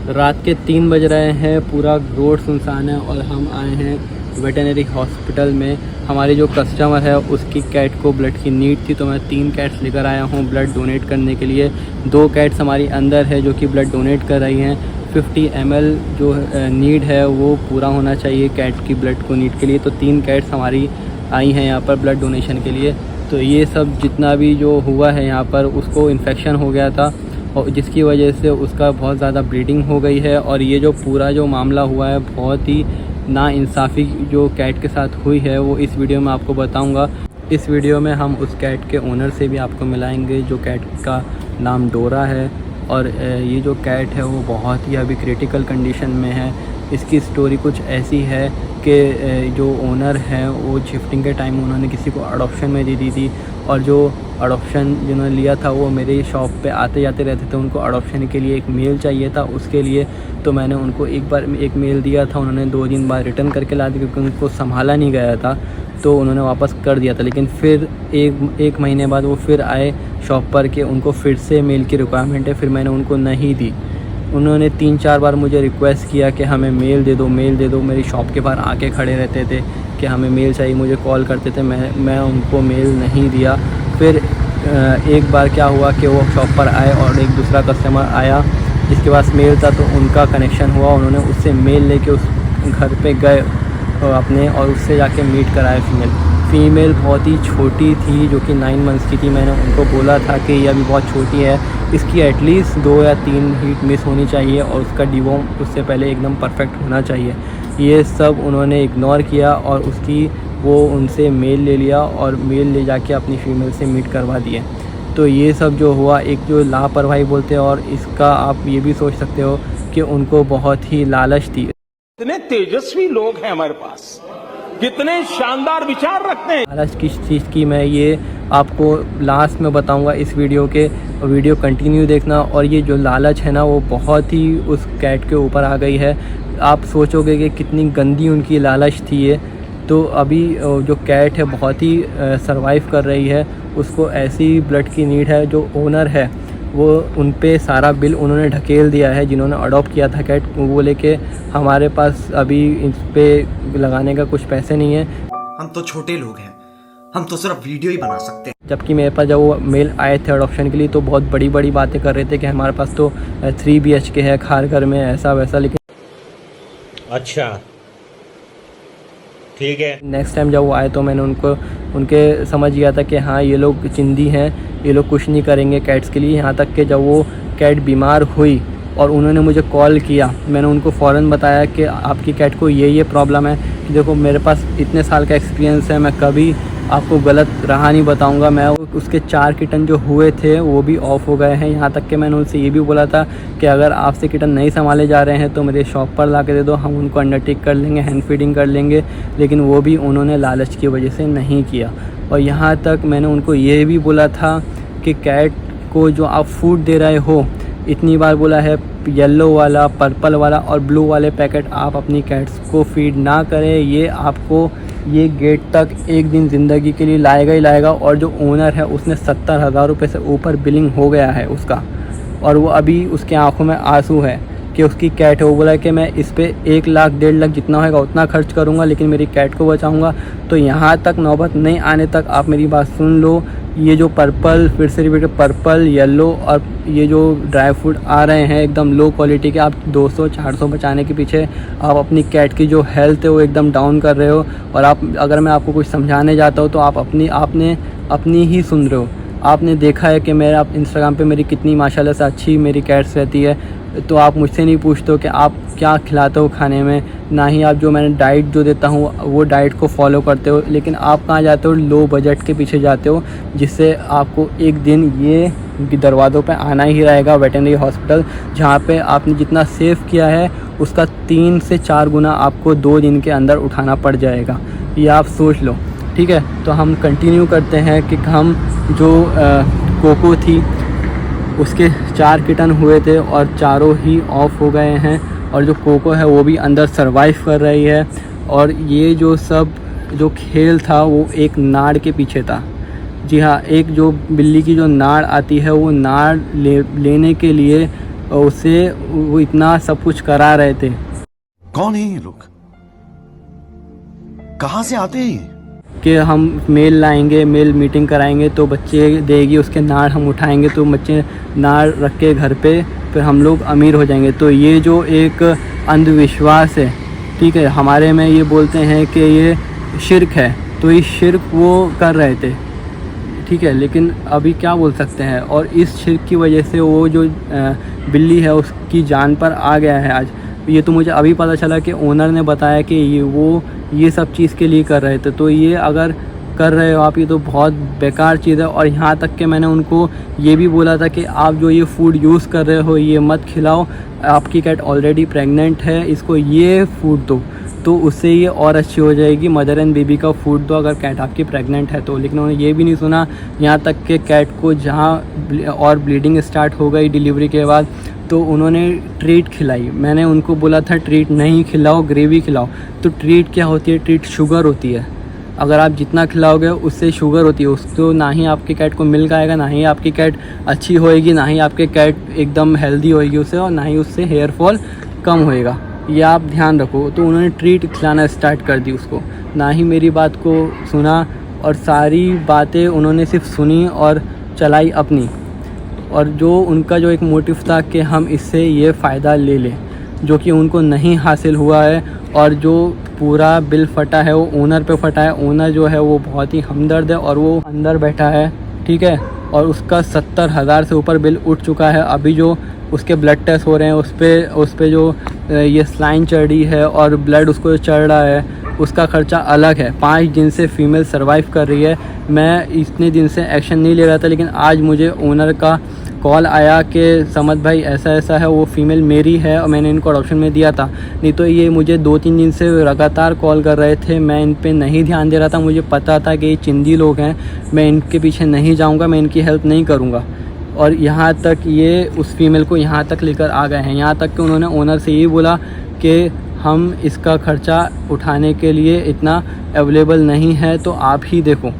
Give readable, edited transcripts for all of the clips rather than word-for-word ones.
रात के 3 बज रहे हैं, पूरा रोड सुनसान है और हम आए हैं वेटनरी हॉस्पिटल में। हमारी जो कस्टमर है उसकी कैट को ब्लड की नीड थी, तो मैं 3 कैट्स लेकर आया हूँ ब्लड डोनेट करने के लिए। 2 कैट्स हमारी अंदर है जो कि ब्लड डोनेट कर रही हैं। 50 ml जो नीड है वो पूरा होना चाहिए कैट की ब्लड को नीड के लिए। तो 3 कैट्स हमारी आई हैं यहाँ पर ब्लड डोनेशन के लिए। तो ये सब जितना भी जो हुआ है यहाँ पर, उसको इन्फेक्शन हो गया था और जिसकी वजह से उसका बहुत ज़्यादा ब्लीडिंग हो गई है। और ये जो पूरा जो मामला हुआ है, बहुत ही नाइंसाफ़ी जो कैट के साथ हुई है वो इस वीडियो में आपको बताऊंगा। इस वीडियो में हम उस कैट के ओनर से भी आपको मिलाएंगे, जो कैट का नाम डोरा है। और ये जो कैट है वो बहुत ही अभी क्रिटिकल कंडीशन में है। इसकी स्टोरी कुछ ऐसी है कि जो ओनर हैं वो शिफ्टिंग के टाइम उन्होंने किसी को अडॉप्शन में दे दी थी, और जो अडॉप्शन जिन्होंने लिया था वो मेरे शॉप पे आते जाते रहते थे। उनको अडॉप्शन के लिए एक मेल चाहिए था, उसके लिए तो मैंने उनको एक बार एक मेल दिया था। उन्होंने 2 दिन बाद रिटर्न करके ला दिया, क्योंकि उनको संभाला नहीं गया था, तो उन्होंने वापस कर दिया था। लेकिन फिर एक महीने बाद वो फिर आए शॉप पर कि उनको फिर से मेल की रिक्वायरमेंट है। फिर मैंने उनको नहीं दी। उन्होंने 3-4 बार मुझे रिक्वेस्ट किया कि हमें मेल दे दो, मेल दे दो। मेरी शॉप के बाहर आके खड़े रहते थे कि हमें मेल चाहिए, मुझे कॉल करते थे। मैं उनको मेल नहीं दिया। फिर एक बार क्या हुआ कि वो शॉप पर आए और एक दूसरा कस्टमर आया जिसके पास मेल था, तो उनका कनेक्शन हुआ। उन्होंने उससे मेल लेके उस घर पे गए अपने, और उससे जाके मीट कराया फ़ीमेल बहुत ही छोटी थी, जो कि 9 मंथ्स की थी। मैंने उनको बोला था कि ये अभी बहुत छोटी है, इसकी एटलीस्ट 2 या 3 हीट मिस होनी चाहिए और उसका डिवॉर्म उससे पहले एकदम परफेक्ट होना चाहिए। ये सब उन्होंने इग्नोर किया और वो उनसे मेल ले लिया और मेल ले जाके अपनी फ़ीमेल से मीट करवा दिए। तो ये सब जो हुआ, एक जो लापरवाही बोलते हैं, और इसका आप ये भी सोच सकते हो कि उनको बहुत ही लालच थी। कितने तेजस्वी लोग हैं हमारे पास, कितने शानदार विचार रखते हैं। लालच किस चीज़ की, मैं ये आपको लास्ट में बताऊंगा इस वीडियो के। वीडियो कंटिन्यू देखना। और ये जो लालच है ना, वो बहुत ही उस कैट के ऊपर आ गई है। आप सोचोगे कि कितनी गंदी उनकी लालच थी ये। तो अभी जो कैट है बहुत ही सरवाइव कर रही है। उसको ऐसी ब्लड की नीड है। जो ओनर है वो उन पे सारा बिल उन्होंने ढकेल दिया है, जिन्होंने अडॉप्ट किया था कैट। वो लेके हमारे पास अभी इस पे लगाने का कुछ पैसे नहीं है। हम तो छोटे लोग हैं, हम तो सिर्फ वीडियो ही बना सकते हैं। जबकि मेरे पास जब वो मेल आए थे अडॉप्शन के लिए, तो बहुत बड़ी बड़ी बातें कर रहे थे कि हमारे पास तो 3 BHK है खारघर में, ऐसा वैसा। लेकिन अच्छा ठीक है। नेक्स्ट टाइम जब वो आए तो मैंने उनके समझ गया था कि हाँ, ये लोग चिंदी हैं, ये लोग कुछ नहीं करेंगे कैट्स के लिए। यहाँ तक कि जब वो कैट बीमार हुई और उन्होंने मुझे कॉल किया, मैंने उनको फ़ौरन बताया कि आपकी कैट को ये प्रॉब्लम है। कि देखो, मेरे पास इतने साल का एक्सपीरियंस है, मैं कभी आपको गलत राह नहीं बताऊंगा। मैं उसके 4 किटन जो हुए थे वो भी ऑफ हो गए हैं। यहाँ तक कि मैंने उनसे ये भी बोला था कि अगर आपसे किटन नहीं संभाले जा रहे हैं तो मेरे शॉप पर ला के दे दो, हम उनको अंडरटेक कर लेंगे, हैंड फीडिंग कर लेंगे। लेकिन वो भी उन्होंने लालच की वजह से नहीं किया। और यहाँ तक मैंने उनको ये भी बोला था कि कैट को जो आप फूड दे रहे हो, इतनी बार बोला है, येलो वाला, पर्पल वाला और ब्लू वाले पैकेट आप अपनी कैट्स को फीड ना करें। ये आपको ये गेट तक एक दिन ज़िंदगी के लिए लाएगा ही लाएगा। और जो ओनर है उसने 70,000 रुपये से ऊपर बिलिंग हो गया है उसका, और वो अभी उसके आंखों में आंसू है कि उसकी कैट है। वो बोला कि मैं इस पे 1 लाख 1.5 लाख जितना होगा उतना खर्च करूँगा, लेकिन मेरी कैट को बचाऊँगा। तो यहाँ तक नौबत नहीं आने तक आप मेरी बात सुन लो। ये जो पर्पल, फिर से रिपीट, पर्पल, येलो और ये जो ड्राई फ्रूट आ रहे हैं एकदम लो क्वालिटी के, आप 200-400 बचाने के पीछे आप अपनी कैट की जो हेल्थ है वो एकदम डाउन कर रहे हो। और अगर मैं आपको कुछ समझाने जाता हूँ तो आप अपनी ही सुन रहे हो। आपने देखा है कि मेरा इंस्टाग्राम पे मेरी कितनी माशाल्लाह से अच्छी मेरी कैट्स रहती है। तो आप मुझसे नहीं पूछते हो कि आप क्या खिलाते हो खाने में, ना ही आप जो मैंने डाइट जो देता हूँ वो डाइट को फॉलो करते हो। लेकिन आप कहाँ जाते हो? लो बजट के पीछे जाते हो, जिससे आपको एक दिन ये दरवाज़ों पे आना ही रहेगा, वेटनरी हॉस्पिटल, जहाँ पे आपने जितना सेव किया है उसका 3 से 4 गुना आपको 2 दिन के अंदर उठाना पड़ जाएगा। ये आप सोच लो, ठीक है। तो हम कंटिन्यू करते हैं कि हम जो कोको थी उसके 4 किटन हुए थे और चारों ही ऑफ हो गए हैं, और जो कोको है वो भी अंदर सरवाइव कर रही है। और ये जो सब जो खेल था वो एक नाड़ के पीछे था। जी हाँ, एक जो बिल्ली की जो नाड़ आती है वो नाड़ लेने के लिए उससे वो इतना सब कुछ करा रहे थे। कौन है ये लोग, कहां से आते हैं ये? कि हम मेल लाएंगे, मेल मीटिंग कराएंगे तो बच्चे देगी, उसके नाड़ हम उठाएंगे तो बच्चे नाड़ रख के घर पे, फिर हम लोग अमीर हो जाएंगे। तो ये जो एक अंधविश्वास है, ठीक है, हमारे में ये बोलते हैं कि ये शिर्क है, तो ये शिर्क वो कर रहे थे, ठीक है। लेकिन अभी क्या बोल सकते हैं, और इस शिर्क की वजह से वो जो बिल्ली है उसकी जान पर आ गया है आज। ये तो मुझे अभी पता चला कि ओनर ने बताया कि ये सब चीज़ के लिए कर रहे थे। तो ये अगर कर रहे हो आप, ये तो बहुत बेकार चीज़ है। और यहाँ तक कि मैंने उनको ये भी बोला था कि आप जो ये फूड यूज़ कर रहे हो ये मत खिलाओ, आपकी कैट ऑलरेडी प्रेग्नेंट है, इसको ये फूड दो तो उससे ये और अच्छी हो जाएगी। मदर एंड बेबी का फूड दो अगर कैट आपकी प्रेग्नेंट है तो। लेकिन उन्होंने ये भी नहीं सुना। यहाँ तक कि कैट को जहाँ और ब्लीडिंग स्टार्ट हो गई डिलीवरी के बाद, तो उन्होंने ट्रीट खिलाई। मैंने उनको बोला था ट्रीट नहीं खिलाओ, ग्रेवी खिलाओ। तो ट्रीट क्या होती है? ट्रीट शुगर होती है। अगर आप जितना खिलाओगे उससे शुगर होती है, उसको ना ही आपकी कैट को मिल्क आएगा, ना ही आपकी कैट अच्छी होएगी, ना ही आपकी कैट एकदम हेल्दी होएगी उससे, और ना ही उससे हेयर फॉल कम होएगा। ये आप ध्यान रखो। तो उन्होंने ट्रीट खिलाना स्टार्ट कर दी उसको, ना ही मेरी बात को सुना, और सारी बातें उन्होंने सिर्फ सुनी और चलाई अपनी। और जो उनका जो एक मोटिव था कि हम इससे ये फ़ायदा ले लें, जो कि उनको नहीं हासिल हुआ है। और जो पूरा बिल फटा है वो ओनर पे फटा है। ओनर जो है वो बहुत ही हमदर्द है और वो अंदर बैठा है, ठीक है, और उसका 70,000 से ऊपर बिल उठ चुका है। अभी जो उसके ब्लड टेस्ट हो रहे हैं उस पे जो ये स्लाइन चढ़ रही है और ब्लड उसको चढ़ रहा है, उसका ख़र्चा अलग है। 5 दिन से फीमेल सर्वाइव कर रही है। मैं इतने दिन से एक्शन नहीं ले रहा था, लेकिन आज मुझे ओनर का कॉल आया कि समद भाई ऐसा ऐसा है, वो फ़ीमेल मेरी है और मैंने इनको अडॉप्शन में दिया था। नहीं तो ये मुझे 2-3 दिन से लगातार कॉल कर रहे थे, मैं इन पे नहीं ध्यान दे रहा था। मुझे पता था कि ये चिंदी लोग हैं, मैं इनके पीछे नहीं जाऊंगा, मैं इनकी हेल्प नहीं करूंगा। और यहाँ तक ये उस फीमेल को यहाँ तक लेकर आ गए हैं। यहाँ तक कि उन्होंने ओनर से ये बोला कि हम इसका ख़र्चा उठाने के लिए इतना अवेलेबल नहीं है, तो आप ही देखो।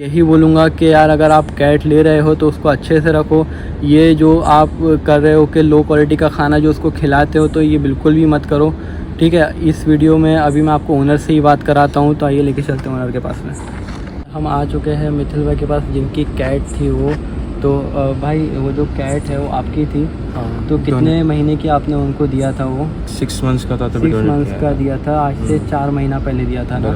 यही बोलूँगा कि यार अगर आप कैट ले रहे हो तो उसको अच्छे से रखो। ये जो आप कर रहे हो कि लो क्वालिटी का खाना जो उसको खिलाते हो, तो ये बिल्कुल भी मत करो, ठीक है। इस वीडियो में अभी मैं आपको ओनर से ही बात कराता हूँ, तो आइए लेके चलते हैं ओनर के पास में। हम आ चुके हैं मिथिल भाई के पास, जिनकी कैट थी वो। तो भाई वो जो कैट है वो आपकी थी? हाँ। तो कितने महीने की आपने उनको दिया था? वो 6 मंथ्स का था। 6 मंथ्स का दिया था। आज से 4 महीना पहले दिया था ना?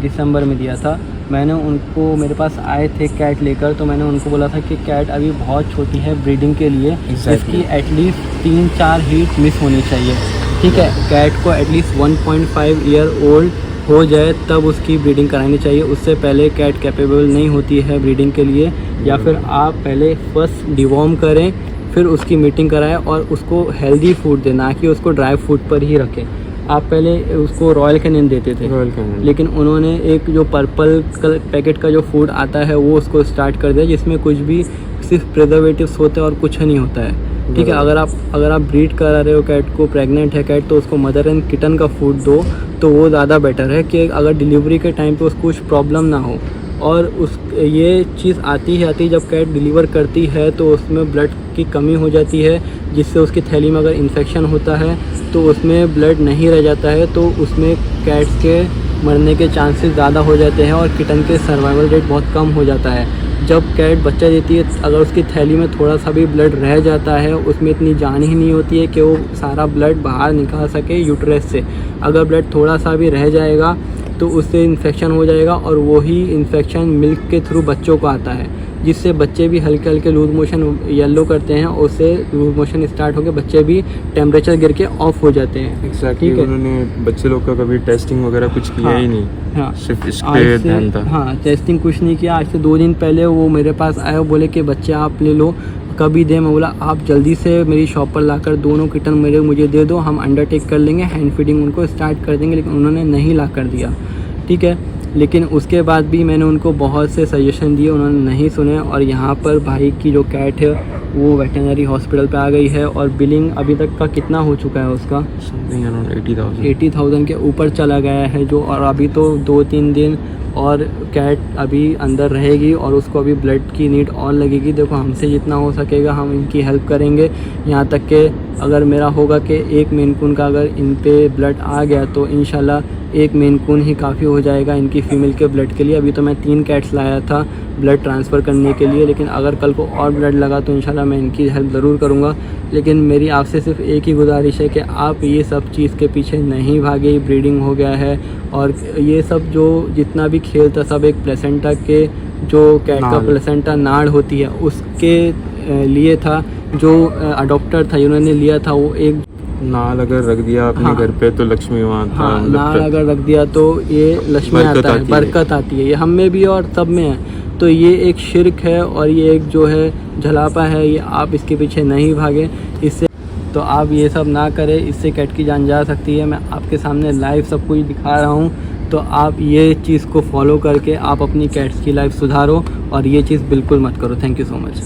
दिसंबर में दिया था। मैंने उनको, मेरे पास आए थे कैट लेकर, तो मैंने उनको बोला था कि कैट अभी बहुत छोटी है ब्रीडिंग के लिए, इसकी एटलीस्ट 3-4 हीट मिस होनी चाहिए, ठीक है। कैट को एटलीस्ट 1.5 ईयर ओल्ड हो जाए तब उसकी ब्रीडिंग करानी चाहिए। उससे पहले कैट कैपेबल नहीं होती है ब्रीडिंग के लिए। या फिर आप पहले फर्स्ट डिवॉर्म करें, फिर उसकी मीटिंग कराएं और उसको हेल्दी फूड दें, ना कि उसको ड्राई फूड पर ही रखें। आप पहले उसको रॉयल कैनिन देते थे, लेकिन उन्होंने एक जो पर्पल पैकेट का जो फूड आता है वो उसको स्टार्ट कर दिया, जिसमें कुछ भी सिर्फ प्रिजर्वेटिव्स होते हैं और कुछ नहीं होता है, ठीक है। अगर आप ब्रीड करा रहे हो कैट को, प्रेग्नेंट है कैट, तो उसको मदर एंड किटन का फूड दो, तो वो ज़्यादा बेटर है कि अगर डिलीवरी के टाइम पे उसको कुछ प्रॉब्लम ना हो। और ये चीज़ आती जब कैट डिलीवर करती है तो उसमें ब्लड की कमी हो जाती है, जिससे उसकी थैली में अगर इन्फेक्शन होता है तो उसमें ब्लड नहीं रह जाता है, तो उसमें कैट्स के मरने के चांसेस ज़्यादा हो जाते हैं और किटन के सर्वाइवल रेट बहुत कम हो जाता है। जब कैट बच्चा देती है, अगर उसकी थैली में थोड़ा सा भी ब्लड रह जाता है, उसमें इतनी जान ही नहीं होती है कि वो सारा ब्लड बाहर निकाल सके यूट्रस से। अगर ब्लड थोड़ा सा भी रह जाएगा तो उससे इन्फेक्शन हो जाएगा, और वही इन्फेक्शन मिल्क के थ्रू बच्चों को आता है, जिससे बच्चे भी हल्के हल्के लूज मोशन येलो करते हैं, उससे लूज मोशन स्टार्ट होकर बच्चे भी टेम्परेचर गिर के ऑफ हो जाते हैं। ठीक है। उन्होंने बच्चे लोग का कभी टेस्टिंग वगैरह कुछ किया ही नहीं। हाँ, सिर्फ इस पे ध्यान था। हाँ, टेस्टिंग कुछ नहीं किया। आज से 2 दिन पहले वो मेरे पास आए, बोले कि बच्चे आप ले लो, कभी दे। मैं बोला आप जल्दी से मेरी शॉप पर लाकर दोनों किटन मुझे दे दो, हम अंडरटेक कर लेंगे, हैंड फीडिंग उनको स्टार्ट कर देंगे। लेकिन उन्होंने नहीं ला कर दिया, ठीक है। लेकिन उसके बाद भी मैंने उनको बहुत से सजेशन दिए, उन्होंने नहीं सुने। और यहाँ पर भाई की जो कैट है वो वेटनरी हॉस्पिटल पे आ गई है और बिलिंग अभी तक का कितना हो चुका है उसका, समथिंग अराउंड 80,000। 80,000 के ऊपर चला गया है जो। और अभी तो 2-3 दिन और कैट अभी अंदर रहेगी और उसको अभी ब्लड की नीड और लगेगी। देखो हमसे जितना हो सकेगा हम इनकी हेल्प करेंगे, यहाँ तक कि अगर मेरा होगा कि एक मेन कून का अगर इन पे ब्लड आ गया तो इंशाल्लाह एक मेन कून ही काफ़ी हो जाएगा इनकी फ़ीमेल के ब्लड के लिए। अभी तो मैं 3 कैट्स लाया था ब्लड ट्रांसफ़र करने के लिए, लेकिन अगर कल को और ब्लड लगा तो इंशाल्लाह मैं इनकी हेल्प ज़रूर करूँगा। लेकिन मेरी आपसे सिर्फ एक ही गुजारिश है कि आप ये सब चीज़ के पीछे नहीं भागे। ब्रीडिंग हो गया है और ये सब जो जितना भी खेल था सब एक प्लेसेंटा के, जो कैट का प्लेसेंटा नाड़ होती है उसके लिए था। जो अडॉप्टर था जिन्होंने लिया था वो एक नाल अगर रख दिया अपने हाँ। घर पे तो लक्ष्मी वहाँ था। हाँ, मतलब नाल अगर रख दिया तो ये लक्ष्मी बरकत आता है, आती है। बरकत आती है। ये हम में भी और सब में है। तो ये एक शिर्क है और ये एक जो है झलापा है, ये आप इसके पीछे नहीं भागे। इससे तो आप ये सब ना करें, इससे कैट की जान जा सकती है। मैं आपके सामने लाइव सब कुछ दिखा रहा हूँ, तो आप ये चीज़ को फॉलो करके आप अपनी कैट्स की लाइफ सुधारो और ये चीज़ बिल्कुल मत करो। Thank you so much.